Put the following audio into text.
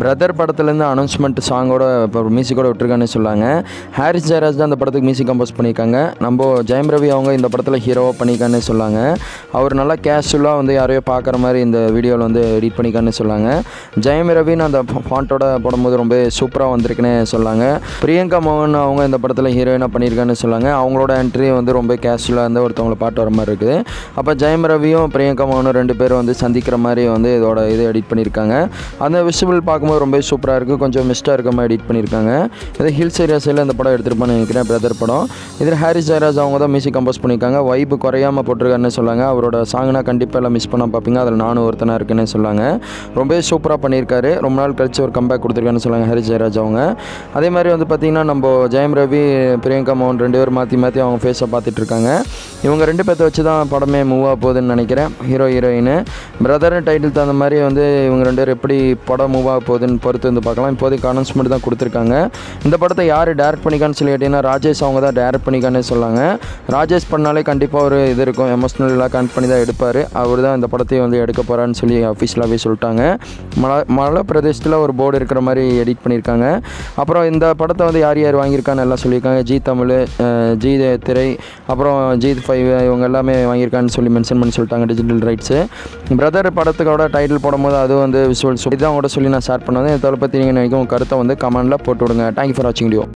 Brother படத்துலேருந்து announcement சாங்கோட இப்போ மியூசிக்கோட விட்டுருக்கான்னு சொல்லாங்க. ஹாரிஸ் ஜெயராஜ் தான் அந்த படத்துக்கு மியூசிக் கம்போஸ் பண்ணியிருக்காங்க. நம்ம ஜெயம் ரவி அவங்க இந்த படத்தில் ஹீரோவாக பண்ணியிருக்கான்னு சொல்லாங்க. அவர் நல்லா கேஷுவலாக வந்து யாரையோ பார்க்குற மாதிரி இந்த வீடியோவில் வந்து எடிட் பண்ணிக்கான்னு சொல்லாங்க. ஜெயம் ரவின்னு அந்த ஃபாண்ட்டோட போடும்போது ரொம்ப சூப்பராக வந்திருக்குன்னு சொல்லாங்க. பிரியங்கா மோகன் அவங்க இந்த படத்தில் ஹீரோயினாக பண்ணியிருக்கான்னு சொல்லாங்க. அவங்களோட என்ட்ரி வந்து ரொம்ப கேஷுவலாக இருந்து ஒருத்தவங்களை பாட்டு வர மாதிரி இருக்குது. அப்போ ஜெயம் ரவியும் பிரியங்கா மோகனும் 2 பேரும் வந்து சந்திக்கிற மாதிரி வந்து இதோட இது எடிட் பண்ணியிருக்காங்க. அந்த விஷுவல் பார்க்கும்போது ரொம்ப சூப்பராக இருக்குது. கொஞ்சம் மிஸ்டாக இருக்க மாதிரி எடிட் பண்ணியிருக்காங்க. இது ஹில்ஸ் ஏரியாஸில் இந்த படம் எடுத்துருப்பான்னு நினைக்கிறேன், பிரதர் படம். இதில் ஹாரிஸ் ஜெயராஜ் அவங்க தான் மியூசிக் கம்போஸ் பண்ணியிருக்காங்க. வைப்பு குறையாமல் போட்டிருக்காருன்னு சொல்லாங்க. அவரோட சாங்னா கண்டிப்பாக எல்லாம் மிஸ் பண்ண பார்ப்பீங்க, அதில் நானும் ஒருத்தனாக இருக்குன்னு சொல்லாங்க. ரொம்ப சூப்பராக பண்ணியிருக்காரு. ரொம்ப நாள் கழிச்சு ஒரு கம்பேக் கொடுத்துருக்கான்னு சொல்லாங்க ஹாரிஸ் ஜெயராஜ் அவங்க. அதே மாதிரி வந்து பார்த்திங்கன்னா நம்ம ஜெயம் ரவி பிரியங்கா மோகன் 2 பேர் மாற்றி மாற்றி அவங்க ஃபேஸை பார்த்துட்டு இருக்காங்க. இவங்க 2 பேர்த்த வச்சு தான் படமே மூவ் ஆக போகுதுன்னு நினைக்கிறேன். ஹீரோயின் பிரதர் டைட்டில் தகுந்த மாதிரி வந்து இவங்க 2 பேர் எப்படி படம் மூவ் ஆக போகுதுன்னு பொறுத்து வந்து பார்க்கலாம். இப்போதைக்கு அனௌன்ஸ்மெண்ட் தான் கொடுத்துருக்காங்க. இந்த படத்தை யார் டேரக்ட் பண்ணிக்கான்னு சொல்லி கேட்டிங்கன்னா ராஜேஷ் அவங்க தான் டேரக்ட் பண்ணிக்கான்னு சொல்லாங்க. ராஜேஷ் பண்ணாலே கண்டிப்பாக ஒரு இது இருக்கும், எமோஷ்னலாக கனெக்ட் பண்ணி தான் எடுப்பார். அவர் தான் இந்த படத்தையும் வந்து எடுக்க போகிறான்னு சொல்லி அஃபிஷியலாகவே சொல்லிட்டாங்க. மலை பிரதேசத்தில் ஒரு போர்டு இருக்கிற மாதிரி எடிட் பண்ணியிருக்காங்க. அப்புறம் இந்த படத்தை வந்து யார் யார் வாங்கியிருக்கான்னு எல்லாம் சொல்லியிருக்காங்க. ஜி தமிழ், ஜி திரை, அப்புறம் G5 இவங்க எல்லாமே வாங்கியிருக்கான்னு சொல்லி மென்ஷன் பண்ணி சொல்லிட்டாங்க டிஜிட்டல் ரைட்ஸு. பிரதர் படத்துக்கோட டைட்டில் போடும்போது அது வந்து விஷுவல்ஸ் இதான் கூட சொல்லி நான் ஷேர் பண்ணுவேன். இதை பற்றி நீங்கள் நினைக்கும் கருத்தை வந்து கமெண்டில் போட்டு விடுங்க. தேங்க்யூ ஃபார் வாட்சிங் வீடியோ.